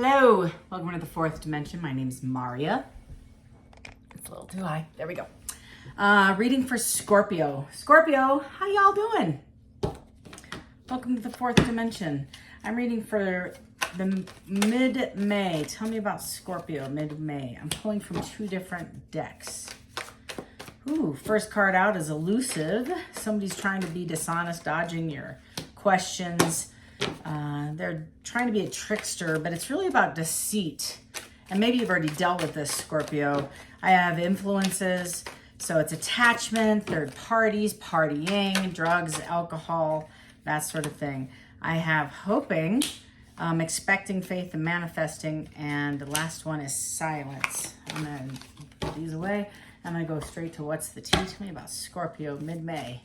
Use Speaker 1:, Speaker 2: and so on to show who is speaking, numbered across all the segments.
Speaker 1: Hello, welcome to the fourth dimension. My name's Maria. It's a little too high. There we go. Reading for Scorpio. Scorpio, how y'all doing? Welcome to the fourth dimension. I'm reading for the mid-May. Tell me about Scorpio, mid-May. I'm pulling from two different decks. Ooh, first card out is elusive. Somebody's trying to be dishonest, dodging your questions. They're trying to be a trickster, but it's really about deceit. And maybe you've already dealt with this, Scorpio. I have influences, so it's attachment, third parties, partying, drugs, alcohol, that sort of thing. I have hoping, expecting, faith, and manifesting, and the last one is silence. I'm going to put these away. I'm going to go straight to what's the tea. Tell me about Scorpio, mid-May.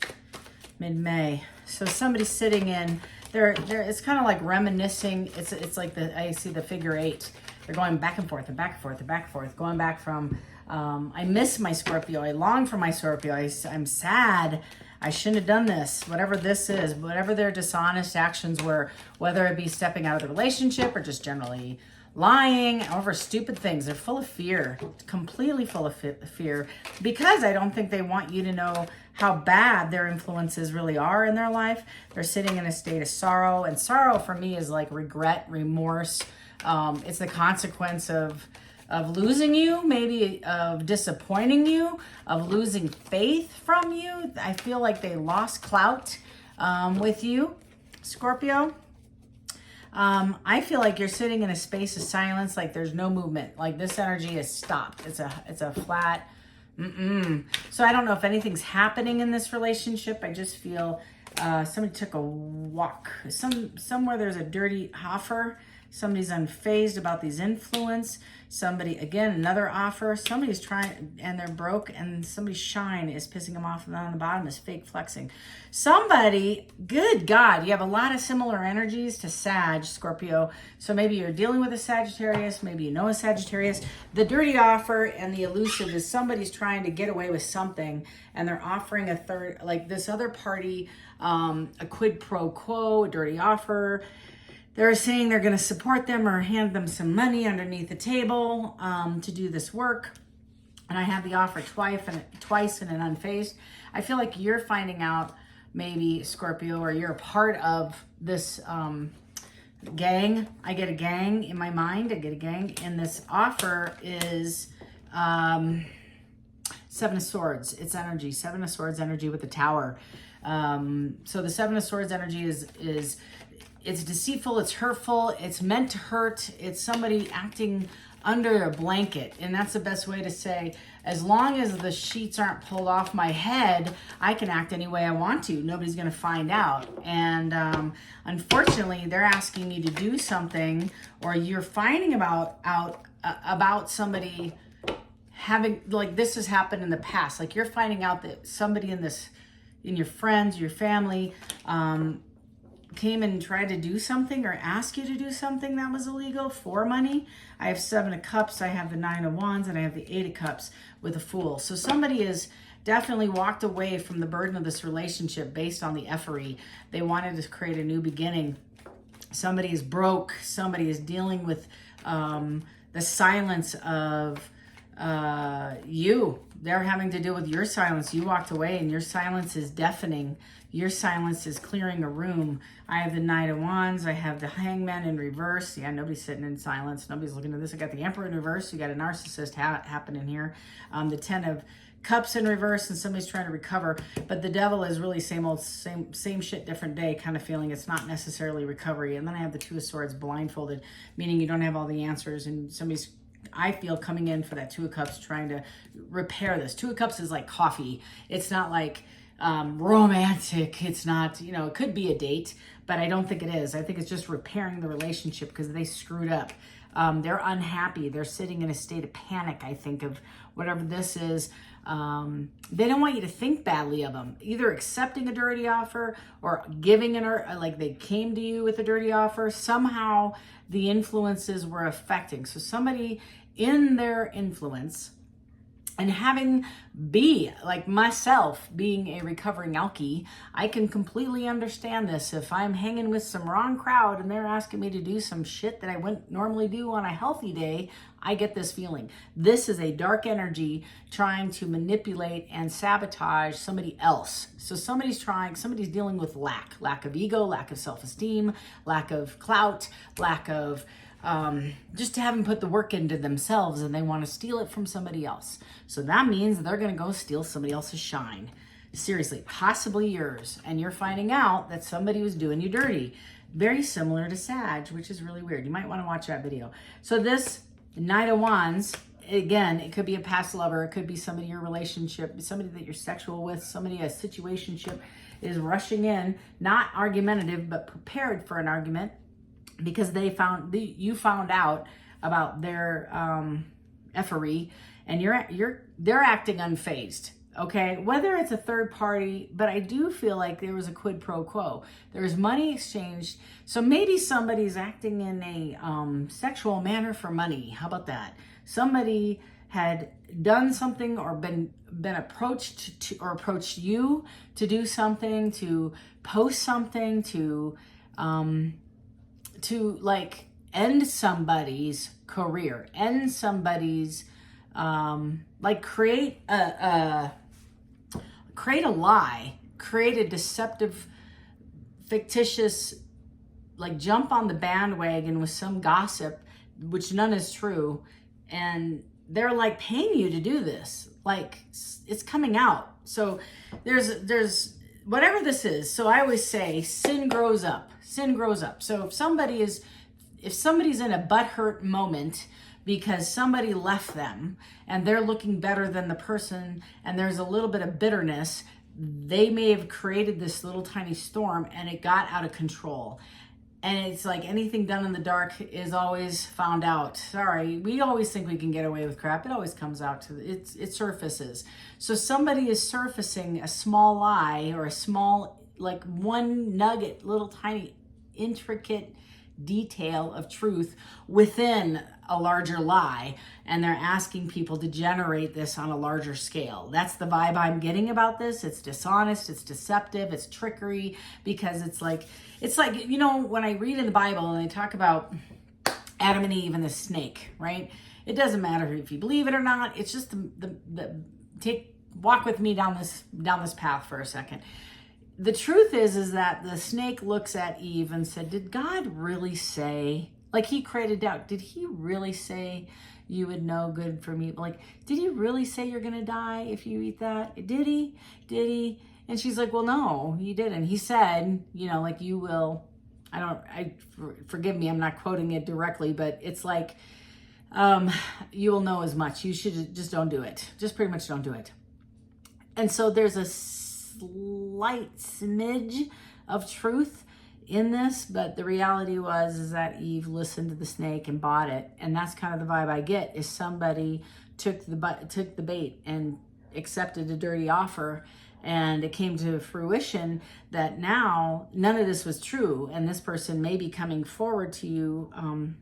Speaker 1: Mid-May. So somebody's sitting in there. It's kind of like reminiscing. It's like I see the figure eight. They're going back and forth and back and forth and back and forth, going back from I miss my Scorpio. I long for my Scorpio. I'm sad. I shouldn't have done this. Whatever this is, whatever their dishonest actions were, whether it be stepping out of the relationship or just generally lying, however stupid things. They're full of fear, completely full of fear, because I don't think they want you to know how bad their influences really are in their life. They're sitting in a state of sorrow, and sorrow for me is like regret, remorse. It's the consequence of losing you, maybe of disappointing you, of losing faith from you. I feel like they lost clout with you, Scorpio. I feel like you're sitting in a space of silence, like there's no movement, like this energy is stopped. It's a flat, So I don't know if anything's happening in this relationship. I just feel somebody took a walk. Somewhere there's a dirty offer. Somebody's unfazed about these influence. Somebody, again, another offer. Somebody's trying, and they're broke, and somebody's shine is pissing them off, and on the bottom is fake flexing. Somebody, good God, you have a lot of similar energies to Sag, Scorpio. So maybe you're dealing with a Sagittarius, maybe you know a Sagittarius. The dirty offer and the elusive is somebody's trying to get away with something, and they're offering a third, like this other party, a quid pro quo, a dirty offer. They're saying they're going to support them or hand them some money underneath the table to do this work. And I have the offer twice and an unfazed. I feel like you're finding out, maybe, Scorpio, or you're a part of this gang. I get a gang in my mind. I get a gang. And this offer is Seven of Swords. It's energy. Seven of Swords energy with the Tower. So the Seven of Swords energy is it's deceitful, it's hurtful, it's meant to hurt, it's somebody acting under a blanket. And that's the best way to say, as long as the sheets aren't pulled off my head, I can act any way I want to. Nobody's gonna find out. And unfortunately, they're asking you to do something, or you're finding about somebody having, like this has happened in the past. Like you're finding out that somebody in your friends, your family, came and tried to do something or ask you to do something that was illegal for money. I have Seven of Cups, I have the Nine of Wands, and I have the Eight of Cups with a Fool. So somebody has definitely walked away from the burden of this relationship based on the effery. They wanted to create a new beginning. Somebody is broke. Somebody is dealing with the silence of you. They're having to deal with your silence. You walked away and your silence is deafening. Your silence is clearing a room. I have the Knight of Wands. I have the Hangman in reverse. Yeah, nobody's sitting in silence. Nobody's looking at this. I got the Emperor in reverse. You got a narcissist happening here. The Ten of Cups in reverse, and somebody's trying to recover. But the Devil is really same shit, different day kind of feeling. It's not necessarily recovery. And then I have the Two of Swords blindfolded, meaning you don't have all the answers, and somebody's, I feel, coming in for that Two of Cups, trying to repair this. Two of Cups is like coffee. It's not like romantic. It's not, it could be a date, but I don't think it is. I think it's just repairing the relationship because they screwed up. They're unhappy. They're sitting in a state of panic, I think, of whatever this is. They don't want you to think badly of them, either accepting a dirty offer or giving like they came to you with a dirty offer. Somehow the influences were affecting. So somebody in their influence And having be like myself being a recovering alkie, I can completely understand this. If I'm hanging with some wrong crowd and they're asking me to do some shit that I wouldn't normally do on a healthy day, I get this feeling. This is a dark energy trying to manipulate and sabotage somebody else. So somebody's dealing with lack of ego, lack of self-esteem, lack of clout, lack of just haven't put the work into themselves, and they want to steal it from somebody else. So that means they're going to go steal somebody else's shine. Seriously, possibly yours. And you're finding out that somebody was doing you dirty. Very similar to Sag, which is really weird. You might want to watch that video. So this Knight of Wands, again, it could be a past lover. It could be somebody in your relationship, somebody that you're sexual with, somebody a situationship is rushing in, not argumentative, but prepared for an argument, because you found out about their effery, and they're acting unfazed. Okay, whether it's a third party, but I do feel like there was a quid pro quo. There's money exchanged, so maybe somebody's acting in a sexual manner for money. How about that? Somebody had done something or been approached or approached you to do something, to post something, to like end somebody's career, end somebody's like create a lie, create a deceptive, fictitious, like jump on the bandwagon with some gossip, which none is true, and they're like paying you to do this. Like it's coming out. So there's whatever this is. So I always say sin grows up. Sin grows up. So if somebody's in a butthurt moment because somebody left them and they're looking better than the person, and there's a little bit of bitterness, they may have created this little tiny storm and it got out of control. And it's like anything done in the dark is always found out. Sorry, we always think we can get away with crap. It always comes out to it surfaces. So somebody is surfacing a small lie or a small, like one nugget, little tiny intricate detail of truth within a larger lie, and they're asking people to generate this on a larger scale. That's the vibe I'm getting about this. It's dishonest, it's deceptive, it's trickery, because it's like, you know, when I read in the Bible and they talk about Adam and Eve and the snake, right? It doesn't matter if you believe it or not. It's just walk with me down this path for a second. The truth is that the snake looks at Eve and said, did God really say, like he created doubt, did he really say you would know good from evil? Like, did he really say you're going to die if you eat that? Did he? And she's like, well, no, he didn't. He said, you know, like you will, forgive me, I'm not quoting it directly, but it's like, you will know as much. You should just don't do it. Just pretty much don't do it. And so there's a slight smidge of truth in this, but the reality is that Eve listened to the snake and bought it. And that's kind of the vibe I get, is somebody took the bait and accepted a dirty offer, and it came to fruition that now none of this was true, and this person may be coming forward to you,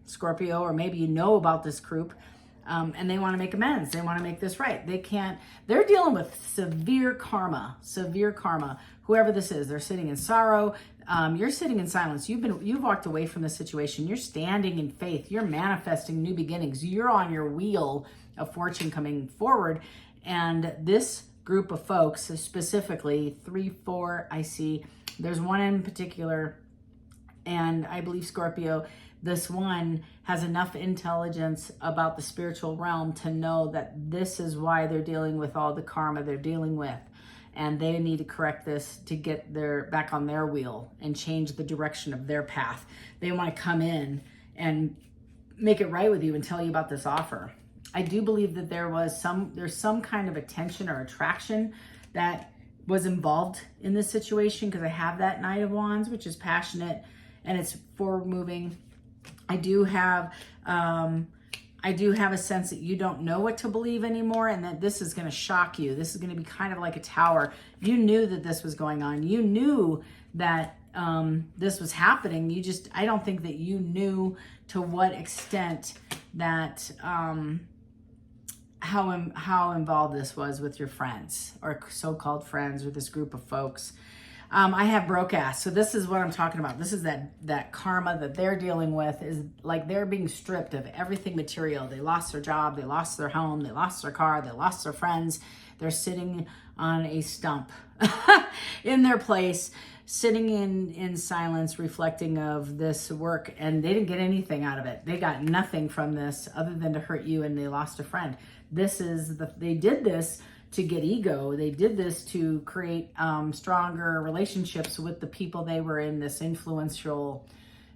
Speaker 1: Scorpio, or maybe you know about this group, and they want to make amends. They want to make this right. They're dealing with severe karma. Whoever this is, they're sitting in sorrow. You're sitting in silence. You've walked away from the situation. You're standing in faith. You're manifesting new beginnings. You're on your wheel of fortune coming forward. And this group of folks, specifically 3, 4, I see, there's one in particular, and I believe Scorpio, this one has enough intelligence about the spiritual realm to know that this is why they're dealing with all the karma they're dealing with. And they need to correct this to get back on their wheel and change the direction of their path. They want to come in and make it right with you and tell you about this offer. I do believe that there's some kind of attention or attraction that was involved in this situation, because I have that Knight of Wands, which is passionate and it's forward moving. I do have a sense that you don't know what to believe anymore, and that this is going to shock you. This is going to be kind of like a tower. You knew that this was going on. You knew that this was happening. I don't think that you knew to what extent that how involved this was with your friends or so-called friends or this group of folks. I have broke ass. So this is what I'm talking about. This is that karma that they're dealing with, is like they're being stripped of everything material. They lost their job, they lost their home, they lost their car, they lost their friends. They're sitting on a stump in their place, sitting in silence, reflecting of this work, and they didn't get anything out of it. They got nothing from this other than to hurt you, and they lost a friend. They did this to get ego. They did this to create stronger relationships with the people they were in this influential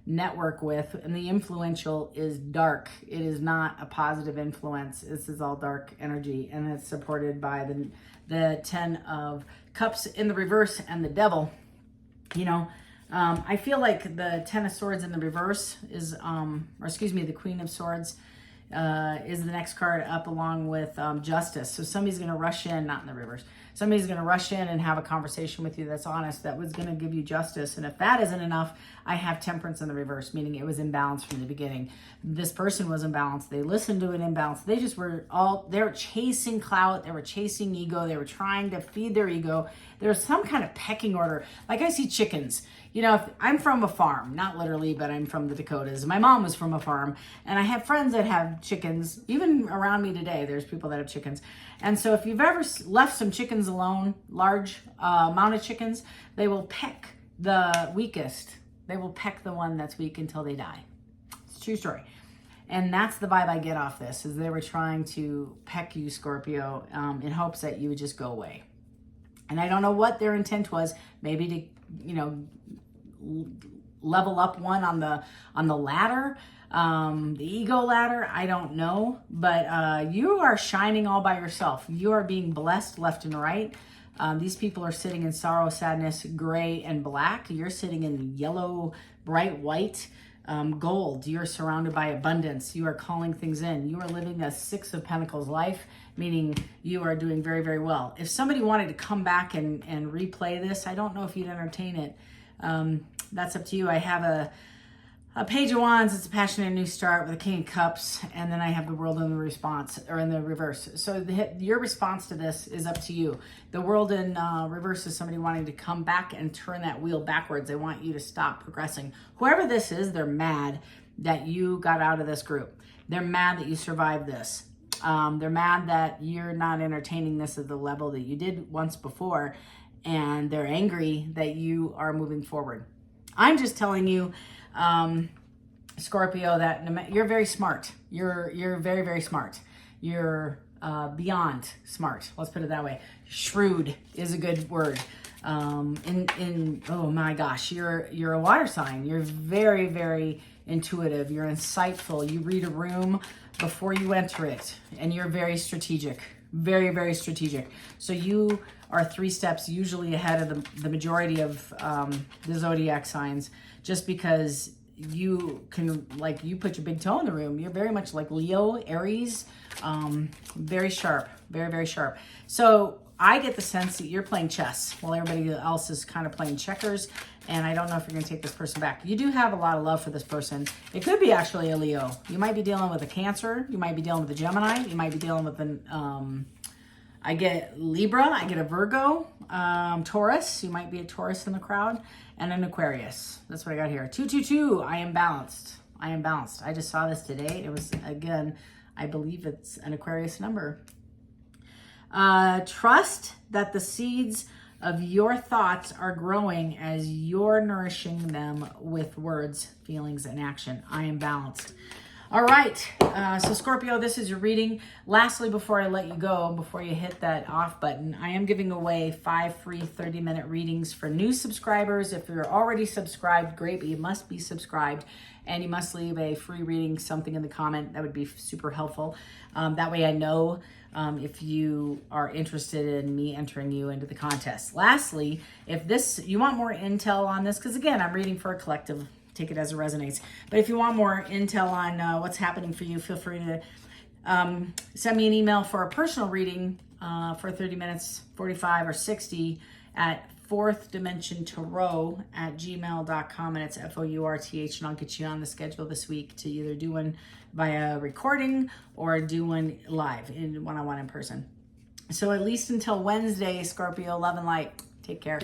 Speaker 1: network with. And the influential is dark. It is not a positive influence. This is all dark energy, and it's supported by the 10 of Cups in the reverse and the devil. I feel like the 10 of Swords in the reverse is, the Queen of Swords is the next card up, along with Justice. So somebody's going to rush in, not in the reverse. Somebody's going to rush in and have a conversation with you that's honest, that was going to give you justice. And if that isn't enough, I have Temperance in the reverse, meaning it was imbalanced from the beginning. This person was imbalanced. They listened to an imbalance. They were chasing clout. They were chasing ego. They were trying to feed their ego. There was some kind of pecking order. Like I see chickens. If I'm from a farm, not literally, but I'm from the Dakotas. My mom was from a farm, and I have friends that have chickens. Even around me today, there's people that have chickens. And so if you've ever left some chickens alone, large amount of chickens, they will peck the weakest. They will peck the one that's weak until they die. It's a true story. And that's the vibe I get off this, is they were trying to peck you, Scorpio, in hopes that you would just go away. And I don't know what their intent was. Maybe to, level up one on the ladder, the ego ladder. I don't know, but you are shining all by yourself. You are being blessed left and right. These people are sitting in sorrow, sadness, gray, and black. You're sitting in yellow, bright white, gold. You're surrounded by abundance. You are calling things in. You are living a Six of Pentacles life, meaning you are doing very, very well. If somebody wanted to come back and replay this, I don't know if you'd entertain it. That's up to you. I have a Page of Wands. It's a passionate new start with a King of Cups, and then I have the World in the response, or in the reverse. So your response to this is up to you. The World in reverse is somebody wanting to come back and turn that wheel backwards. They want you to stop progressing. Whoever this is, they're mad that you got out of this group. They're mad that you survived this. They're mad that you're not entertaining this at the level that you did once before, and they're angry that you are moving forward. I'm just telling you, Scorpio, that you're very smart. You're very, very smart. You're beyond smart. Let's put it that way. Shrewd is a good word. Oh my gosh, you're a water sign. You're very, very intuitive. You're insightful. You read a room before you enter it, and you're very strategic. Very, very strategic. So you are 3 steps usually ahead of the majority of the zodiac signs, just because you can, you put your big toe in the room. You're very much like Leo, Aries, very sharp, very, very sharp. So I get the sense that you're playing chess while everybody else is kind of playing checkers. And I don't know if you're going to take this person back. You do have a lot of love for this person. It could be actually a Leo. You might be dealing with a Cancer. You might be dealing with a Gemini. You might be dealing with an, I get Libra. I get a Virgo, Taurus. You might be a Taurus in the crowd. And an Aquarius. That's what I got here. 222. I am balanced. I am balanced. I just saw this today. It was, again, I believe it's an Aquarius number. Trust that the seeds of your thoughts are growing as you're nourishing them with words, feelings, and action. I am balanced. All right. So Scorpio, this is your reading. Lastly, before I let you go, before you hit that off button, I am giving away 5 free 30-minute readings for new subscribers. If you're already subscribed, great, but you must be subscribed, and you must leave a free reading, something in the comment. That would be super helpful. That way I know if you are interested in me entering you into the contest. Lastly, if you want more intel on this, because again, I'm reading for a collective, take it as it resonates. But if you want more intel on what's happening for you, feel free to send me an email for a personal reading for 30 minutes, 45 or 60 at fourth dimension tarot at gmail.com, and it's FOURTH, and I'll get you on the schedule this week to either do one via recording or do one live in one-on-one in person. So at least until Wednesday, Scorpio, love and light. Take care.